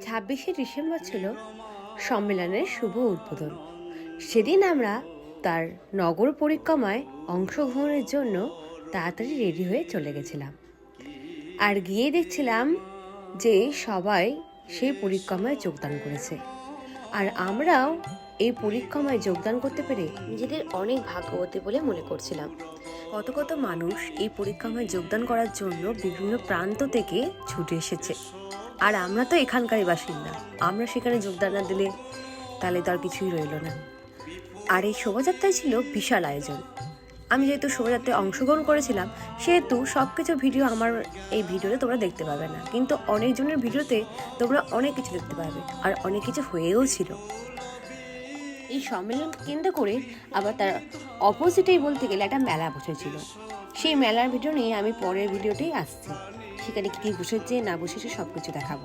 26শে December ছিল সম্মেলনের শুভ উদ্বোধন। সেদিন আমরা তার নগর পরিক্রমায় অংশগ্রহণের জন্য তাড়াতাড়ি রেডি হয়ে চলে গেছিলাম। আর গিয়ে দেখছিলাম যে সবাই সেই পরিক্রমায় যোগদান করেছে, আর আমরাও এই পরিক্রমায় যোগদান করতে পেরে নিজেদের অনেক ভাগ্যবতী বলে মনে করছিলাম। কত কত মানুষ এই পরিক্রমায় যোগদান করার জন্য বিভিন্ন প্রান্ত থেকে ছুটে এসেছে, আর আমরা তো এখানকারই বাসিন্দা, আমরা সেখানে যোগদান না দিলে তাহলে তো আর কিছুই রইল না। আর এই শোভাযাত্রায় ছিল বিশাল আয়োজন। আমি যেহেতু শোভাযাত্রায় অংশগ্রহণ করেছিলাম সেহেতু সব কিছু ভিডিও আমার এই ভিডিওতে তোমরা দেখতে পাবে না, কিন্তু অনেকজনের ভিডিওতে তোমরা অনেক কিছু দেখতে পাবে, আর অনেক কিছু হয়েও ছিল। এই সম্মেলনকে কেন্দ্র করে আবার তার অপোজিটেই বলতে গেলে একটা মেলা বসেছিল। সেই মেলার ভিডিও নিয়ে আমি পরের ভিডিওতেই আসছি। সেখানে কী বসেছে না বসেছে সব কিছু দেখাবো।